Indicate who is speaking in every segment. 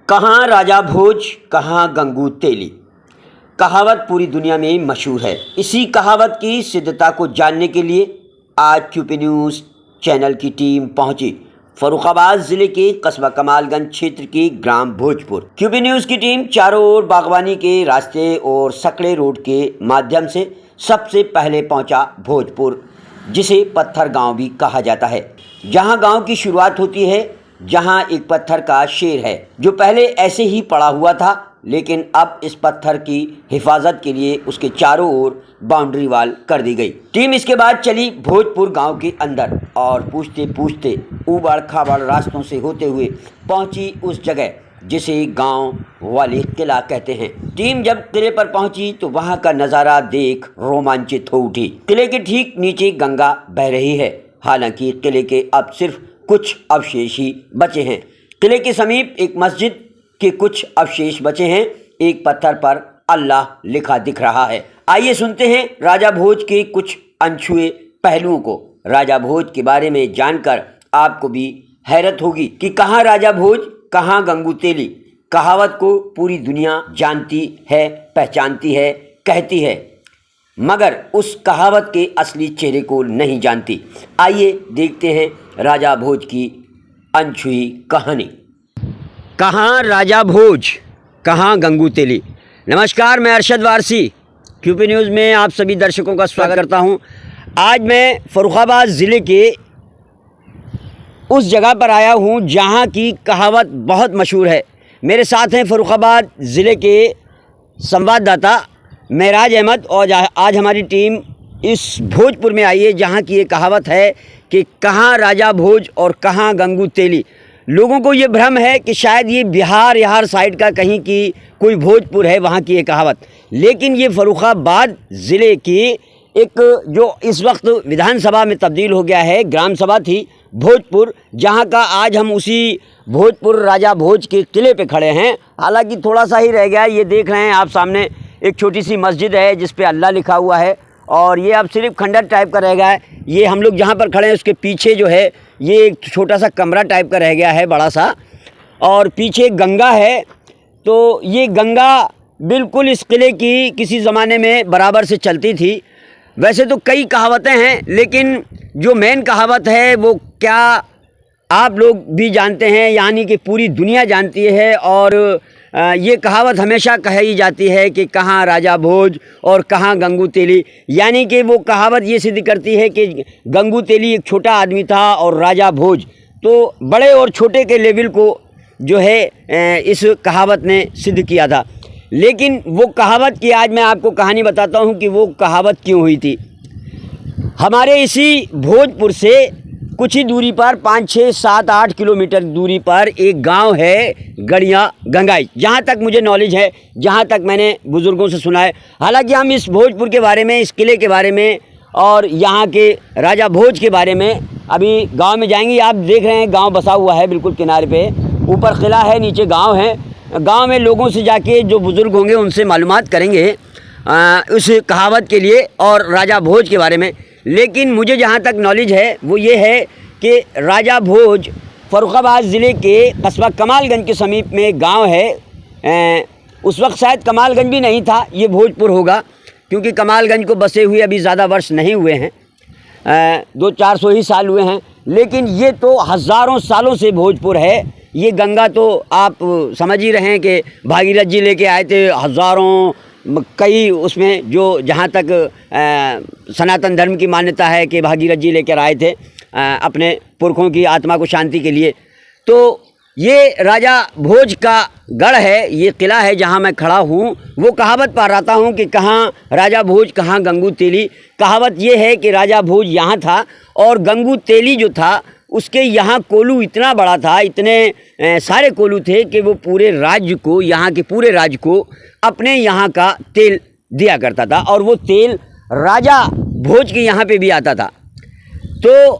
Speaker 1: कहाँ राजा भोज, कहाँ गंगू तेली। कहावत पूरी दुनिया में मशहूर है। इसी कहावत की सिद्धता को जानने के लिए आज क्यूपी न्यूज़ चैनल की टीम पहुंची फर्रुखाबाद ज़िले के कस्बा कमालगंज क्षेत्र के ग्राम भोजपुर। क्यूपी न्यूज़ की टीम चारों ओर बागवानी के रास्ते और सकड़े रोड के माध्यम से सबसे पहले पहुंचा भोजपुर, जिसे पत्थर गांव भी कहा जाता है। जहां गांव की शुरुआत होती है, जहां एक पत्थर का शेर है जो पहले ऐसे ही पड़ा हुआ था, लेकिन अब इस पत्थर की हिफाजत के लिए उसके चारों ओर बाउंड्री वाल कर दी गई। टीम इसके बाद चली भोजपुर गांव के अंदर और पूछते पूछते ऊबड़ खाबड़ रास्तों से होते हुए पहुंची उस जगह जिसे गांव वाले किला कहते हैं। टीम जब किले पर पहुंची तो वहां का नज़ारा देख रोमांचित हो उठी। किले के ठीक नीचे गंगा बह रही है। हालांकि किले के अब सिर्फ कुछ अवशेष ही बचे हैं। किले के समीप एक मस्जिद के कुछ अवशेष बचे हैं। एक पत्थर पर अल्लाह लिखा दिख रहा है। आइए सुनते हैं राजा भोज के कुछ अनछुए पहलुओं को। राजा भोज के बारे में जानकर आपको भी हैरत होगी कि कहाँ राजा भोज, कहाँ गंगू तेली। कहावत को पूरी दुनिया जानती है, पहचानती है, कहती है, मगर उस कहावत के असली चेहरे को नहीं जानती। आइए देखते हैं राजा भोज की अनछुई कहानी। कहाँ राजा भोज, कहाँ गंगू तेली। नमस्कार, मैं अरशद वारसी क्यूपी न्यूज़ में आप सभी दर्शकों का स्वागत करता हूं। आज मैं फर्रुखाबाद ज़िले के उस जगह पर आया हूं जहां की कहावत बहुत मशहूर है। मेरे साथ हैं फर्रुखाबाद ज़िले के संवाददाता महराज अहमद, और आज हमारी टीम इस भोजपुर में आई है जहाँ की ये कहावत है कि कहाँ राजा भोज और कहाँ गंगू तेली। लोगों को ये भ्रम है कि शायद ये बिहार साइड का कहीं की कोई भोजपुर है, वहाँ की ये कहावत, लेकिन ये फर्रुखाबाद ज़िले की एक जो इस वक्त विधानसभा में तब्दील हो गया है, ग्राम सभा थी भोजपुर, जहाँ का आज हम उसी भोजपुर राजा भोज के किले पे खड़े हैं। हालांकि थोड़ा सा ही रह गया है। ये देख रहे हैं आप सामने एक छोटी सी मस्जिद है जिस पे अल्लाह लिखा हुआ है, और ये अब सिर्फ खंडर टाइप का रह गया है। ये हम लोग जहाँ पर खड़े हैं उसके पीछे जो है ये एक छोटा सा कमरा टाइप का रह गया है, बड़ा सा, और पीछे गंगा है। तो ये गंगा बिल्कुल इस किले की किसी ज़माने में बराबर से चलती थी। वैसे तो कई कहावतें हैं, लेकिन जो मेन कहावत है वो क्या आप लोग भी जानते हैं, यानी कि पूरी दुनिया जानती है। और ये कहावत हमेशा कही जाती है कि कहाँ राजा भोज और कहाँ गंगू तेली, यानी कि वो कहावत ये सिद्ध करती है कि गंगू तेली एक छोटा आदमी था और राजा भोज तो बड़े और छोटे के लेवल को जो है इस कहावत ने सिद्ध किया था। लेकिन वो कहावत की आज मैं आपको कहानी बताता हूँ कि वो कहावत क्यों हुई थी। हमारे इसी भोजपुर से कुछ ही दूरी पर 5, 6, 7, 8 किलोमीटर दूरी पर एक गांव है गड़िया गंगाई, जहां तक मुझे नॉलेज है, जहां तक मैंने बुज़ुर्गों से सुना है। हालांकि हम इस भोजपुर के बारे में, इस किले के बारे में और यहाँ के राजा भोज के बारे में अभी गांव में जाएंगे। आप देख रहे हैं गांव बसा हुआ है बिल्कुल किनारे पे, ऊपर किला है, नीचे गाँव है। गाँव में लोगों से जाके जो बुज़ुर्ग होंगे उनसे मालूमात करेंगे उस कहावत के लिए और राजा भोज के बारे में। लेकिन मुझे जहाँ तक नॉलेज है वो ये है कि राजा भोज फर्रुखाबाद ज़िले के कस्बा कमालगंज के समीप में गांव है। उस वक्त शायद कमालगंज भी नहीं था, ये भोजपुर होगा, क्योंकि कमालगंज को बसे हुए अभी ज़्यादा वर्ष नहीं हुए हैं, 200-400 ही साल हुए हैं। लेकिन ये तो हज़ारों सालों से भोजपुर है। ये गंगा तो आप समझ ही रहे हैं कि भागीरथ जी लेके आए थे, हज़ारों कई उसमें जो जहाँ तक सनातन धर्म की मान्यता है कि भागीरथ जी लेकर आए थे अपने पुरखों की आत्मा को शांति के लिए। तो ये राजा भोज का गढ़ है, ये किला है जहाँ मैं खड़ा हूँ। वो कहावत पा रहा हूँ कि कहाँ राजा भोज, कहाँ गंगू तेली। कहावत ये है कि राजा भोज यहाँ था और गंगू तेली जो था उसके यहाँ कोलू इतना बड़ा था, इतने सारे कोलू थे कि वो पूरे राज्य को, यहाँ के पूरे राज्य को अपने यहाँ का तेल दिया करता था, और वो तेल राजा भोज के यहाँ पे भी आता था। तो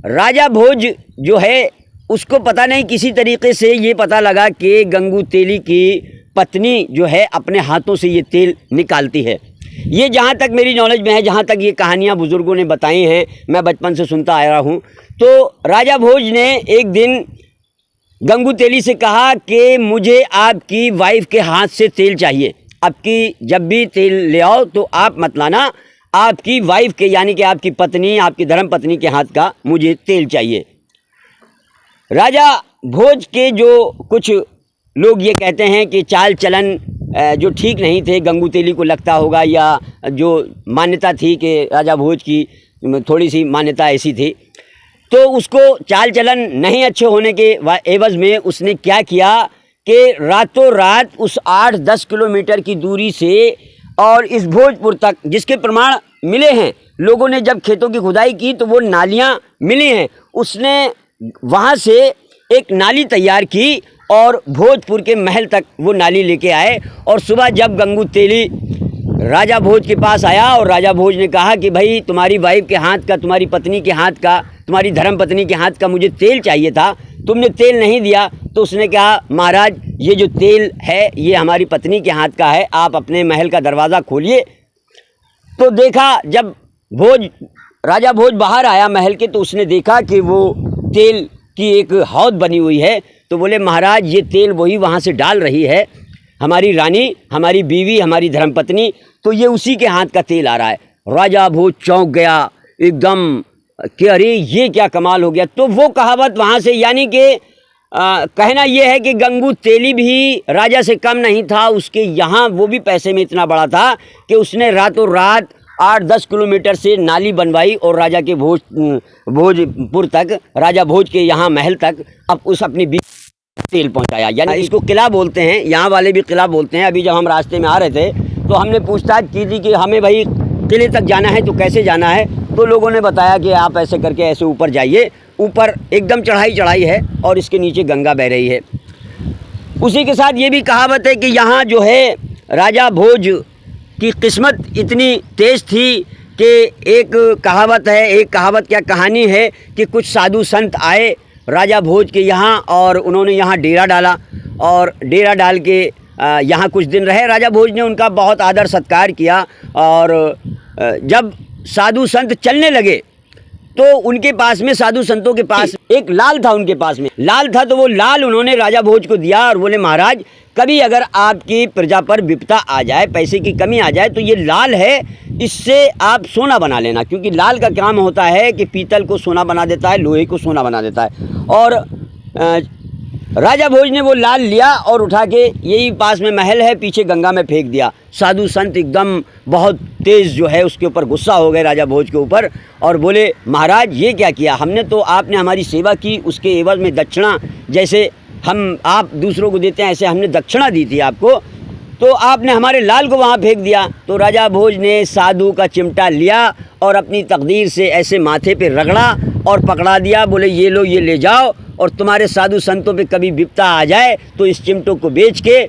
Speaker 1: राजा भोज जो है उसको पता नहीं किसी तरीके से ये पता लगा कि गंगू तेली की पत्नी जो है अपने हाथों से ये तेल निकालती है। ये जहाँ तक मेरी नॉलेज में है, जहाँ तक ये कहानियाँ बुज़ुर्गों ने बताई हैं, मैं बचपन से सुनता आ रहा हूँ। तो राजा भोज ने एक दिन गंगू तेली से कहा कि मुझे आपकी वाइफ के हाथ से तेल चाहिए, आपकी जब भी तेल ले आओ तो आप मत लाना, आपकी वाइफ के यानी कि आपकी पत्नी, आपकी धर्म पत्नी के हाथ का मुझे तेल चाहिए। राजा भोज के जो कुछ लोग ये कहते हैं कि चाल चलन जो ठीक नहीं थे, गंगू तेली को लगता होगा, या जो मान्यता थी कि राजा भोज की थोड़ी सी मान्यता ऐसी थी, तो उसको चाल चलन नहीं अच्छे होने के एवज़ में उसने क्या किया कि रातों रात उस 8-10 किलोमीटर की दूरी से और इस भोजपुर तक, जिसके प्रमाण मिले हैं, लोगों ने जब खेतों की खुदाई की तो वो नालियाँ मिली हैं, उसने वहाँ से एक नाली तैयार की और भोजपुर के महल तक वो नाली लेके आए। और सुबह जब गंगू तेली राजा भोज के पास आया और राजा भोज ने कहा कि भाई तुम्हारी वाइफ के हाथ का, तुम्हारी पत्नी के हाथ का, तुम्हारी धर्म पत्नी के हाथ का मुझे तेल चाहिए था, तुमने तेल नहीं दिया। तो उसने कहा महाराज ये जो तेल है ये हमारी पत्नी के हाथ का है, आप अपने महल का दरवाज़ा खोलिए। तो देखा जब राजा भोज बाहर आया महल के, तो उसने देखा कि वो तेल की एक हौद बनी हुई है। तो बोले महाराज ये तेल वही वहाँ से डाल रही है, हमारी रानी, हमारी बीवी, हमारी धर्मपत्नी, तो ये उसी के हाथ का तेल आ रहा है। राजा भोज चौंक गया एकदम कि अरे ये क्या कमाल हो गया। तो वो कहावत वहाँ से, यानी कि कहना ये है कि गंगू तेली भी राजा से कम नहीं था, उसके यहाँ वो भी पैसे में इतना बड़ा था कि उसने रातों रात 8-10 किलोमीटर से नाली बनवाई और राजा के भोजपुर तक, राजा भोज के यहाँ महल तक अब उस अपनी तेल पहुँचाया। यानी इसको किला बोलते हैं, यहाँ वाले भी किला बोलते हैं। अभी जब हम रास्ते में आ रहे थे तो हमने पूछताछ की थी कि हमें भाई किले तक जाना है तो कैसे जाना है, तो लोगों ने बताया कि आप ऐसे करके ऐसे ऊपर जाइए, ऊपर एकदम चढ़ाई है और इसके नीचे गंगा बह रही है। उसी के साथ ये भी कहावत है कि यहाँ जो है राजा भोज की किस्मत इतनी तेज़ थी कि एक कहावत क्या कहानी है कि कुछ साधु संत आए राजा भोज के यहाँ और उन्होंने यहाँ डेरा डाला और डेरा डाल के यहाँ कुछ दिन रहे। राजा भोज ने उनका बहुत आदर सत्कार किया और जब साधु संत चलने लगे तो उनके पास में, साधु संतों के पास एक लाल था, उनके पास में लाल था, तो वो लाल उन्होंने राजा भोज को दिया और बोले महाराज कभी अगर आपकी प्रजा पर विपदा आ जाए, पैसे की कमी आ जाए, तो ये लाल है, इससे आप सोना बना लेना, क्योंकि लाल का काम होता है कि पीतल को सोना बना देता है, लोहे को सोना बना देता है। और राजा भोज ने वो लाल लिया और उठा के, यही पास में महल है, पीछे गंगा में फेंक दिया। साधु संत एकदम बहुत तेज़ जो है उसके ऊपर गुस्सा हो गए राजा भोज के ऊपर और बोले महाराज ये क्या किया, हमने तो, आपने हमारी सेवा की, उसके एवज में दक्षिणा, जैसे आप दूसरों को देते हैं ऐसे हमने दक्षिणा दी थी आपको, तो आपने हमारे लाल को वहाँ फेंक दिया। तो राजा भोज ने साधु का चिमटा लिया और अपनी तकदीर से ऐसे माथे पे रगड़ा और पकड़ा दिया, बोले ये लो, ये ले जाओ, और तुम्हारे साधु संतों पे कभी विपदा आ जाए तो इस चिमटों को बेच के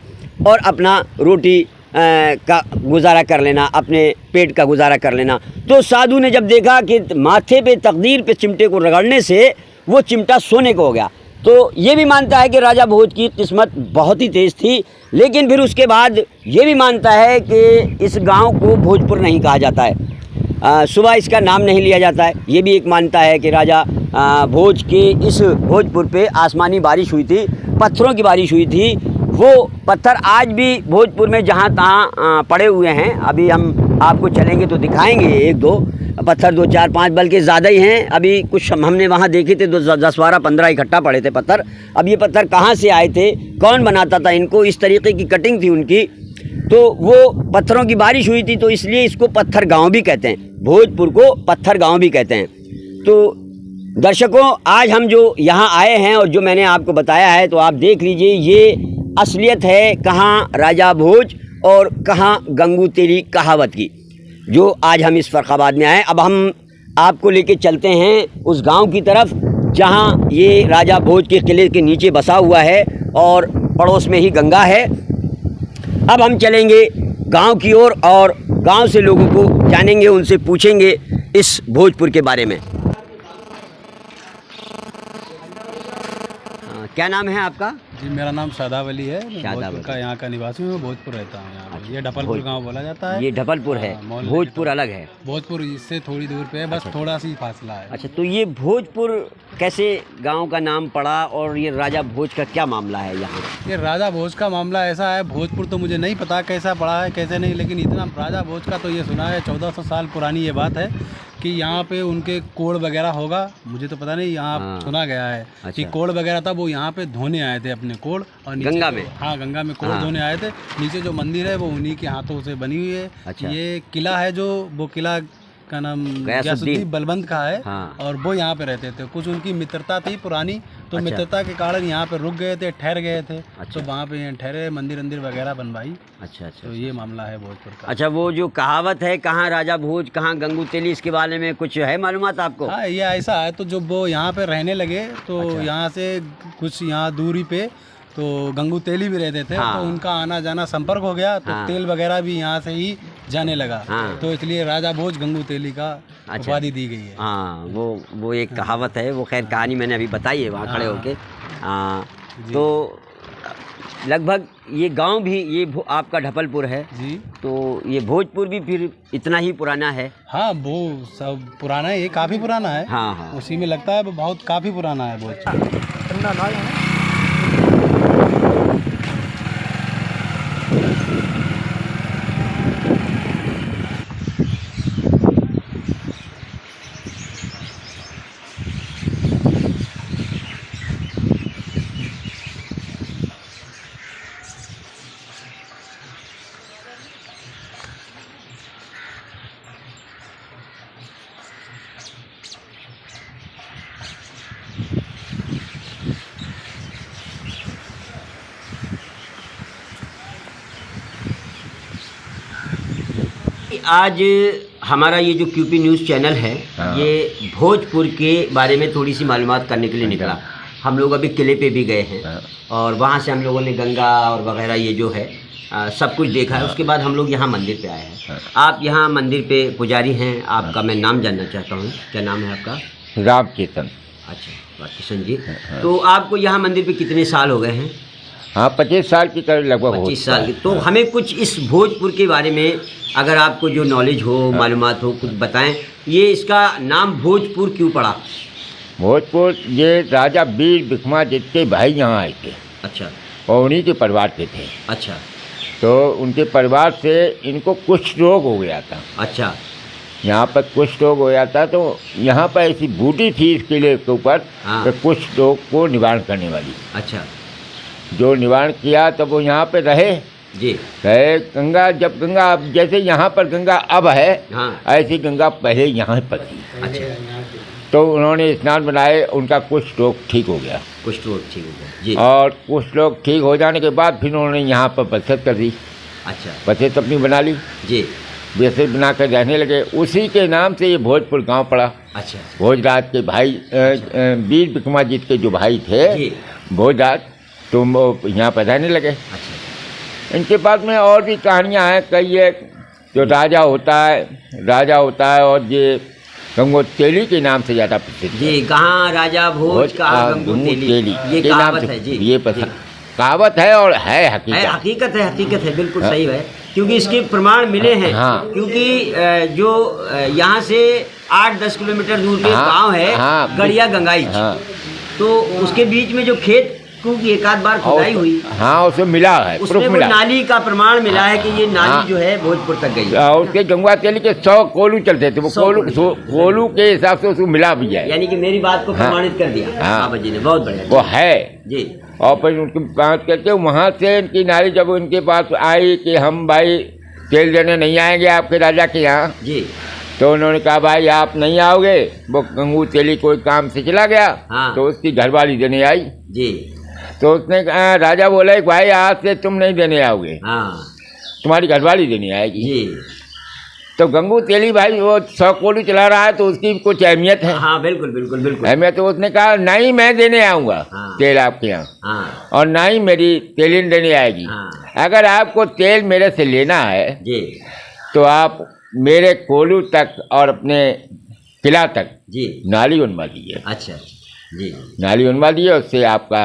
Speaker 1: और अपना रोटी का गुजारा कर लेना, अपने पेट का गुजारा कर लेना। तो साधु ने जब देखा कि माथे पे तकदीर पे चिमटे को रगड़ने से वो चिमटा सोने को हो गया, तो ये भी मानता है कि राजा भोज की किस्मत बहुत ही तेज़ थी। लेकिन फिर उसके बाद ये भी मानता है कि इस गांव को भोजपुर नहीं कहा जाता है, सुबह इसका नाम नहीं लिया जाता है। ये भी एक मानता है कि राजा भोज के इस भोजपुर पे आसमानी बारिश हुई थी, पत्थरों की बारिश हुई थी। वो पत्थर आज भी भोजपुर में जहाँ तहाँ पड़े हुए हैं। अभी हम आपको चलेंगे तो दिखाएंगे, 1-2 पत्थर, 2, 4, 5 बल्कि ज़्यादा ही हैं। अभी कुछ हमने वहाँ देखे थे, 10, 12, 15 इकट्ठा पड़े थे पत्थर। अब ये पत्थर कहाँ से आए थे, कौन बनाता था इनको, इस तरीके की कटिंग थी उनकी, तो वो पत्थरों की बारिश हुई थी, तो इसलिए इसको पत्थर गांव भी कहते हैं, भोजपुर को पत्थर गांव भी कहते हैं। तो दर्शकों आज हम जो यहाँ आए हैं और जो मैंने आपको बताया है, तो आप देख लीजिए ये असलियत है कहाँ राजा भोज और कहाँ गंगू तेली कहावत की, जो आज हम इस फर्रुखाबाद में आए। अब हम आपको लेके चलते हैं उस गांव की तरफ जहां ये राजा भोज के किले के नीचे बसा हुआ है और पड़ोस में ही गंगा है। अब हम चलेंगे गांव की ओर और गांव से लोगों को जानेंगे, उनसे पूछेंगे इस भोजपुर के बारे में। क्या नाम है आपका?
Speaker 2: जी मेरा नाम शादाब अली है। मैं
Speaker 1: शादाब
Speaker 2: भोजपुर का यहाँ का निवासी हूँ। मैं भोजपुर रहता हूँ यहाँ पे। ये ढपलपुर गांव बोला जाता है।
Speaker 1: ये ढपलपुर है,
Speaker 2: मोहल्ले
Speaker 1: भोजपुर
Speaker 2: के
Speaker 1: अलग है।
Speaker 2: भोजपुर इससे थोड़ी दूर पे है, बस थोड़ा सी फासला है।
Speaker 1: अच्छा, तो ये भोजपुर कैसे गांव का नाम पड़ा और ये राजा भोज का क्या मामला है यहाँ?
Speaker 2: ये राजा भोज का मामला ऐसा है, भोजपुर तो मुझे नहीं पता कैसा पड़ा है कैसे नहीं, लेकिन इतना राजा भोज का तो ये सुना है 1400 साल पुरानी ये बात है कि यहाँ पे उनके कोड़ वगैरह होगा, मुझे तो पता नहीं, यहाँ सुना गया है कि कोड़ वगैरह था, वो यहाँ पे धोने आए थे अपने कोड़ और
Speaker 1: गंगा में।
Speaker 2: हाँ, गंगा में कोड़ धोने आए थे। नीचे जो मंदिर है वो उन्हीं के हाथों से बनी हुई है।
Speaker 1: अच्छा।
Speaker 2: ये किला है जो, वो किला का नाम गयासुद्दीन बलबंत का है।
Speaker 1: हाँ।
Speaker 2: और वो यहाँ पे रहते थे, कुछ उनकी मित्रता थी पुरानी, तो
Speaker 1: अच्छा।
Speaker 2: मित्रता के कारण यहाँ पे रुक गए थे, ठहर गए थे।
Speaker 1: अच्छा।
Speaker 2: तो वहाँ पे ठहरे, मंदिर वंदिर वगैरह बनवाई।
Speaker 1: अच्छा अच्छा।
Speaker 2: तो ये मामला है भोजपुर का।
Speaker 1: अच्छा, वो जो कहावत है कहाँ राजा भोज कहाँ गंगू तेली, इसके बारे में कुछ है मालूमात आपको?
Speaker 2: हाँ, ये ऐसा है, तो जब वो यहाँ पे रहने लगे तो यहाँ से कुछ यहाँ दूरी पे तो गंगू तेली भी रहते थे।
Speaker 1: हाँ।
Speaker 2: तो उनका आना जाना संपर्क हो गया, तो तेल वगैरह भी यहाँ से ही जाने लगा। तो इसलिए राजा भोज गंगू तेली का उपाधि दी गई है।
Speaker 1: हाँ, वो एक कहावत है, वो खैर कहानी मैंने अभी बताई है वहाँ खड़े होके। तो लगभग ये गांव भी ये आपका ढपलपुर है
Speaker 2: जी।
Speaker 1: तो ये भोजपुर भी फिर इतना ही पुराना है?
Speaker 2: हाँ, वो सब पुराना है, ये काफ़ी पुराना है।
Speaker 1: हाँ हाँ,
Speaker 2: उसी में लगता है वो बहुत काफ़ी पुराना है भोजपुर।
Speaker 1: आज हमारा ये जो क्यूपी न्यूज़ चैनल है, ये भोजपुर के बारे में थोड़ी सी मालूमात करने के लिए निकला। हम लोग अभी किले पे भी गए हैं और वहाँ से हम लोगों ने गंगा और वगैरह ये जो है सब कुछ देखा है। उसके बाद हम लोग यहाँ मंदिर पे आए हैं। आप यहाँ मंदिर पे पुजारी हैं, आपका मैं नाम जानना चाहता हूँ, क्या नाम है आपका?
Speaker 3: राम किशन।
Speaker 1: अच्छा, किशन जी। तो आपको यहाँ मंदिर पे कितने साल हो गए हैं?
Speaker 3: हाँ, 25 साल की करीब, लगभग
Speaker 1: 25 साल की। तो हमें कुछ इस भोजपुर के बारे में अगर आपको जो नॉलेज हो, मालूमात हो, कुछ बताएं। ये इसका नाम भोजपुर क्यों पड़ा?
Speaker 3: भोजपुर ये राजा वीर विक्रमादित्य के भाई यहाँ आए थे।
Speaker 1: अच्छा।
Speaker 3: और उन्हीं के परिवार के थे।
Speaker 1: अच्छा।
Speaker 3: तो उनके परिवार से इनको कुष्ठ रोग हो गया था।
Speaker 1: अच्छा।
Speaker 3: यहाँ पर कुष्ठ रोग हो गया था, तो यहाँ पर ऐसी बूटी थी इस किले के ऊपर, तो कुष्ठ रोग को निवारण करने वाली।
Speaker 1: अच्छा।
Speaker 3: जो निवारण किया तब वो यहाँ पे रहे
Speaker 1: जी।
Speaker 3: रहे। गंगा, जब गंगा अब जैसे यहाँ पर गंगा अब है, ऐसी गंगा पहले यहाँ पर थी।
Speaker 1: अच्छा।
Speaker 3: तो उन्होंने स्नान बनाए, उनका कुष्ठ रोग ठीक हो गया।
Speaker 1: कुष्ठ रोग ठीक हो गया जी।
Speaker 3: और कुष्ठ रोग ठीक हो जाने के बाद फिर उन्होंने यहाँ पर बचत कर दी।
Speaker 1: अच्छा।
Speaker 3: बचत अपनी बना ली
Speaker 1: जी।
Speaker 3: बचत बना कर रहने लगे। उसी के नाम से ये भोजपुर गांव पड़ा।
Speaker 1: अच्छा।
Speaker 3: भोजराज के भाई, वीर विक्रमादित्य के जो भाई थे भोजराज, तो वो यहाँ पर रहने लगे।
Speaker 1: अच्छा।
Speaker 3: इनके बाद में और भी कहानियाँ हैं कई। एक जो राजा होता है और ये गंगू तेली के नाम से ज़्यादा प्रसिद्ध है।
Speaker 1: जी, कहाँ राजा भोज का गंगू तेली, ये कहावत है जी।
Speaker 3: ये कहावत है और है हकीकत
Speaker 1: है, बिल्कुल सही है, क्योंकि इसके प्रमाण मिले हैं। क्योंकि जो यहाँ से 8-10 किलोमीटर दूर पे गांव है गड़िया गंगाई, तो उसके बीच में जो खेत क्योंकि एक आध बार खुदाई हुई,
Speaker 3: हाँ, उसमें मिला है,
Speaker 1: उसमें वो नाली का प्रमाण मिला है कि ये नाली जो है भोजपुर तक गई है।
Speaker 3: उसके गंगा तेली के 100 कोलू चलते थे, वो कोलू के हिसाब से उसको मिला भी है।
Speaker 1: यानी कि मेरी बात को प्रमाणित कर दिया बाबा जी ने, बहुत बढ़िया।
Speaker 3: वो है
Speaker 1: जी।
Speaker 3: और फिर उनकी बात करके वहाँ से इनकी नारी जब उनके पास आई कि हम भाई तेल देने नहीं आएंगे आपके राजा के यहाँ जी, तो उन्होंने कहा भाई आप नहीं आओगे। वो गंगू तेली कोई काम से चला गया, तो उसकी घरवाली देने आई जी। तो उसने कहा, राजा बोला भाई आज से तुम नहीं देने आओगे, तुम्हारी घरवाली देने आएगी जी। तो गंगू तेली भाई वो 100 कोलू चला रहा है, तो उसकी कुछ अहमियत है।
Speaker 1: हाँ, बिल्कुल बिल्कुल बिल्कुल
Speaker 3: अहमियत। तो उसने कहा नहीं, मैं देने आऊँगा तेल आपके यहाँ, और ना ही मेरी तेलिन देने आएगी। अगर आपको तेल मेरे से लेना है जी, तो आप मेरे कोलू तक और अपने किला तक जी नाली बनवा दीजिए।
Speaker 1: अच्छा जी।
Speaker 3: नाली बनवा दिए, उससे आपका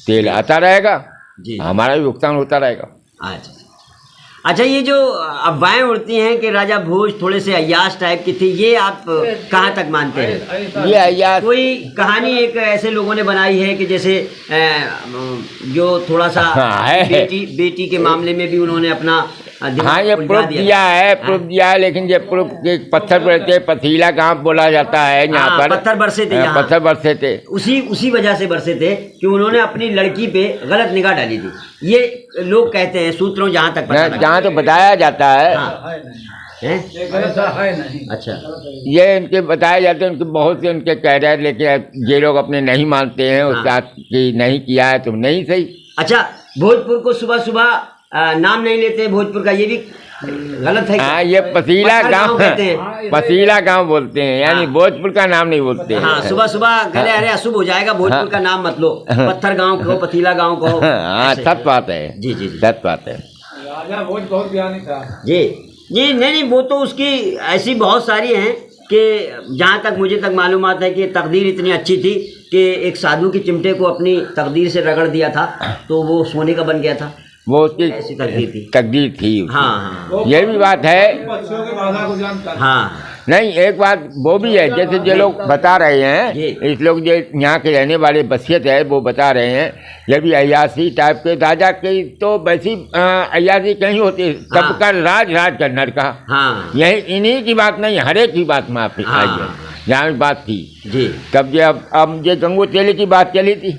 Speaker 3: तेल आता रहेगा,
Speaker 1: जी।
Speaker 3: हमारा भी भुगतान होता रहेगा।
Speaker 1: अच्छा अच्छा, ये जो अफवाहें उड़ती हैं कि राजा भोज थोड़े से अय्याश टाइप की थी, ये आप कहाँ तक मानते हैं?
Speaker 3: ये अय्याश
Speaker 1: कोई कहानी एक ऐसे लोगों ने बनाई है कि जैसे जो थोड़ा सा
Speaker 3: हाँ, है।
Speaker 1: बेटी के मामले में भी उन्होंने अपना दिमाग
Speaker 3: हाँ, ये
Speaker 1: उलझा
Speaker 3: प्रूफ दिया है,
Speaker 1: हाँ।
Speaker 3: प्रूफ दिया है, लेकिन ये प्रूफ के पत्थर पड़ते, पथरीला गांव बोला जाता है यहाँ
Speaker 1: हाँ,
Speaker 3: पर।
Speaker 1: पत्थर बरसे थे यहाँ।
Speaker 3: पत्थर बरसे थे,
Speaker 1: उसी वजह से बरसे थे कि उन्होंने अपनी लड़की पे गलत निगाह डाली थी, ये लोग कहते हैं, सूत्रों जहाँ तक पता लगा।
Speaker 3: जहाँ तो बताया जाता है।
Speaker 1: हाँ। हैं? अच्छा,
Speaker 3: ये इनके बताए जाते हैं, उनके बहुत से उनके कह रहे हैं, लेकिन ये लोग अपने नहीं मानते हैं, उस साथ की नहीं किया है तो नहीं सही।
Speaker 1: अच्छा, भोजपुर को सुबह सुबह नाम नहीं लेते भोजपुर का, ये भी गलत है क्या?
Speaker 3: हाँ, ये पसीला
Speaker 1: पत्थर
Speaker 3: गांव
Speaker 1: कहते हैं।
Speaker 3: पसीला गांव बोलते हैं, यानी
Speaker 1: हाँ।
Speaker 3: भोजपुर का नाम नहीं बोलते हैं।
Speaker 1: हाँ, सुबह सुबह गले अरे अशुभ हो जाएगा, भोजपुर का नाम मत लो, पत्थर गांव कहो, पतीला गांव कहो।
Speaker 3: हाँ,
Speaker 1: ऐसे।
Speaker 3: सच बात है।
Speaker 1: जी जी जी
Speaker 3: सच बात है।
Speaker 2: राजा भोज बहुत ज्ञानी था।
Speaker 1: जी जी, नहीं, वो तो उसकी ऐसी बहुत सारी हैं कि जहाँ तक मुझे तक मालूमात है कि तकदीर इतनी अच्छी थी कि एक साधु की चिमटे को अपनी तकदीर से रगड़ दिया था तो वो सोने का बन गया था,
Speaker 3: वो उसकी
Speaker 1: ऐसी तकदीर थी।
Speaker 3: तकदीर थी उसकी।
Speaker 1: हाँ हाँ
Speaker 3: ये भी बात है।
Speaker 2: पक्षियों की भाषा को जानता था।
Speaker 1: हाँ
Speaker 3: नहीं, एक बात वो भी है, जैसे जो लोग बता रहे
Speaker 1: जी।
Speaker 3: हैं, इस लोग जो यहाँ के रहने वाले बसियत है वो बता रहे हैं, ये भी अय्यासी टाइप के राजा की तो वैसी अय्यासी कहीं होती है,
Speaker 1: हाँ।
Speaker 3: सबका राज करना का।
Speaker 1: हाँ
Speaker 3: यही इन्हीं की बात नहीं, हर एक की बात में आपकी
Speaker 1: हाँ।
Speaker 3: आई है। जहाँ भी बात थी
Speaker 1: जी
Speaker 3: तब ये अब ये गंगू तेली की बात चली थी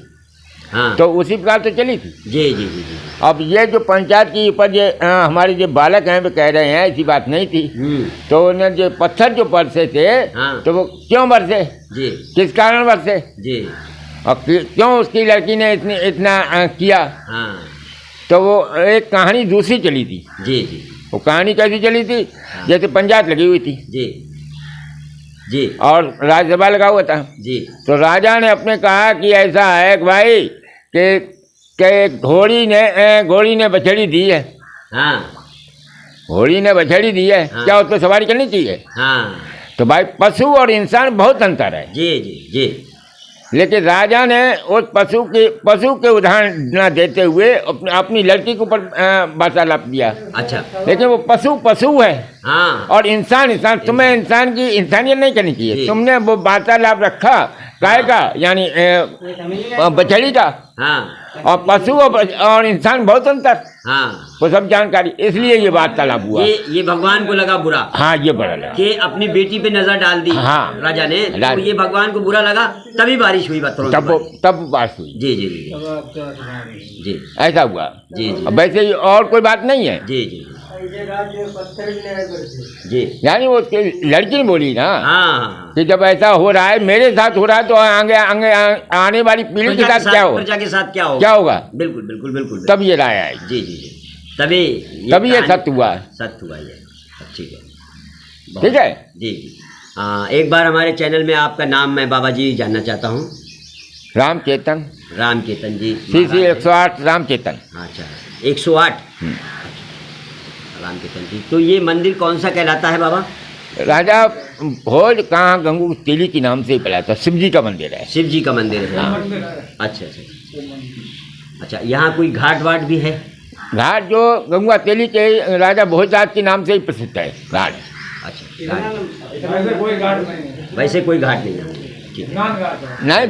Speaker 1: हाँ
Speaker 3: तो उसी प्रकार तो चली थी।
Speaker 1: जी जी जी जी।
Speaker 3: अब ये जो पंचायत की ऊपर ये हमारे जो बालक हैं वो कह रहे हैं ऐसी बात नहीं थी, तो उन्हें जो पत्थर जो बरसे थे
Speaker 1: हाँ।
Speaker 3: तो वो क्यों बरसे,
Speaker 1: जी
Speaker 3: किस कारण बरसे,
Speaker 1: जी
Speaker 3: और क्यों उसकी लड़की ने इतना किया,
Speaker 1: हाँ
Speaker 3: तो वो एक कहानी दूसरी चली थी।
Speaker 1: जी जी
Speaker 3: वो कहानी कैसी चली थी, जैसे पंचायत लगी हुई थी
Speaker 1: जी जी
Speaker 3: और राज्यसभा लगा हुआ था,
Speaker 1: जी
Speaker 3: तो राजा ने अपने कहा कि ऐसा है कि भाई कि घोड़ी ने बछड़ी दी है,
Speaker 1: हाँ
Speaker 3: घोड़ी ने बछड़ी दी है,
Speaker 1: हाँ।
Speaker 3: क्या उस पर सवारी करनी चाहिए?
Speaker 1: हाँ
Speaker 3: तो भाई पशु और इंसान बहुत अंतर है,
Speaker 1: जी जी जी
Speaker 3: लेकिन राजा ने उस पशु के उदाहरण न देते हुए अपनी लड़की के ऊपर वार्तालाप दिया।
Speaker 1: अच्छा
Speaker 3: लेकिन वो पशु है
Speaker 1: हाँ
Speaker 3: और इंसान तुम्हें इंसान की इंसानियत नहीं करनी चाहिए।
Speaker 1: जी।
Speaker 3: तुमने वो वार्तालाप रखा काय का, यानी बछड़ी का,
Speaker 1: हाँ
Speaker 3: और पशु और इंसान बहुत अंतर,
Speaker 1: हाँ
Speaker 3: वो सब जानकारी, इसलिए ये वार्तालाप हुआ।
Speaker 1: ये भगवान को लगा बुरा
Speaker 3: हाँ, ये बड़ा लगा
Speaker 1: कि अपनी बेटी पे नजर डाल दी
Speaker 3: हाँ।
Speaker 1: राजा ने, तो ये भगवान को बुरा लगा, तभी बारिश हुई बात
Speaker 3: तब बात हुई।
Speaker 1: जी जी जी जी
Speaker 3: ऐसा हुआ।
Speaker 1: जी जी
Speaker 3: अब वैसे और कोई बात नहीं है।
Speaker 1: जी जी जी
Speaker 3: यानी वो लड़की ने बोली ना
Speaker 1: हाँ
Speaker 3: कि जब ऐसा हो रहा है, मेरे साथ हो रहा है, तो आगे आने वाली पीढ़ी के साथ क्या होगा,
Speaker 1: प्रजा के साथ क्या होगा,
Speaker 3: क्या होगा,
Speaker 1: बिल्कुल बिल्कुल बिल्कुल।
Speaker 3: तब ये राय आई,
Speaker 1: जी जी जी तभी
Speaker 3: ये
Speaker 1: कहानी-
Speaker 3: सत्य हुआ।
Speaker 1: सत्य हुआ ये। ठीक है
Speaker 3: ठीक है।
Speaker 1: जी जी। एक बार हमारे चैनल में आपका नाम मैं बाबा जी जानना चाहता हूँ।
Speaker 3: राम चेतन,
Speaker 1: राम चेतन जी,
Speaker 3: CC 108 राम चेतन।
Speaker 1: अच्छा 108 राम चेतन जी। तो ये मंदिर कौन सा कहलाता है बाबा?
Speaker 3: राजा भोज कहाँ गंगू तेली के नाम से ही पड़ा था, शिव जी का मंदिर है।
Speaker 1: शिव जी का मंदिर है। अच्छा अच्छा अच्छा, यहाँ कोई घाट वाट भी है?
Speaker 3: घाट जो गंगा तेली के राजा भोजराज के नाम से ही प्रसिद्ध है घाट।
Speaker 1: अच्छा घाट।
Speaker 2: वैसे कोई घाट नहीं है,
Speaker 1: वैसे कोई घाट नहीं है। ठीक है।
Speaker 2: स्नान घाट है।
Speaker 3: नहीं,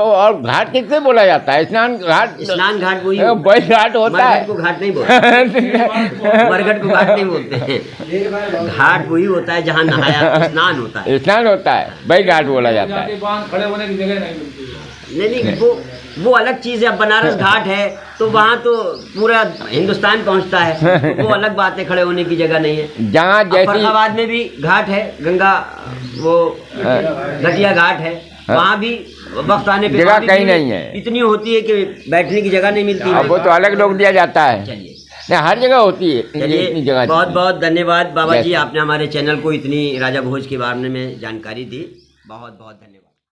Speaker 3: और घाट किससे बोला जाता है? स्नान घाट,
Speaker 1: स्नान घाट वही
Speaker 3: वही घाट होता
Speaker 1: मरघट
Speaker 3: है।
Speaker 1: को घाट नहीं बोलते, मरघट को घाट नहीं बोलते हैं। घाट वही होता है जहाँ नहाया स्नान होता है।
Speaker 3: स्नान होता है, वही घाट बोला जाता
Speaker 2: यहाँ
Speaker 3: है।
Speaker 2: के बांध खड़े होने की जगह नहीं मिलती है।
Speaker 1: नहीं वो अलग चीज़ है। अब बनारस घाट है तो वहाँ तो पूरा हिंदुस्तान पहुँचता है, तो वो अलग बात है, खड़े होने की जगह नहीं है।
Speaker 3: जहाँ
Speaker 1: अब
Speaker 3: जैसी
Speaker 1: फर्रुखाबाद में भी घाट है, गंगा वो घटिया घाट है, वहाँ भी वक्त आने पे
Speaker 3: जगह
Speaker 1: वहाँ भी
Speaker 3: कहीं
Speaker 1: भीड़
Speaker 3: नहीं है।
Speaker 1: इतनी होती है कि बैठने की जगह नहीं मिलती है।
Speaker 3: वो तो अलग लोग दिया जाता है।
Speaker 1: चलिए
Speaker 3: नहीं, हर जगह होती है इतनी
Speaker 1: चलिए,
Speaker 3: जगह।
Speaker 1: बहुत बहुत धन्यवाद बाबा
Speaker 3: Yes.
Speaker 1: जी, आपने हमारे चैनल को इतनी राजा भोज के बारे में जानकारी दी। बहुत बहुत धन्यवाद।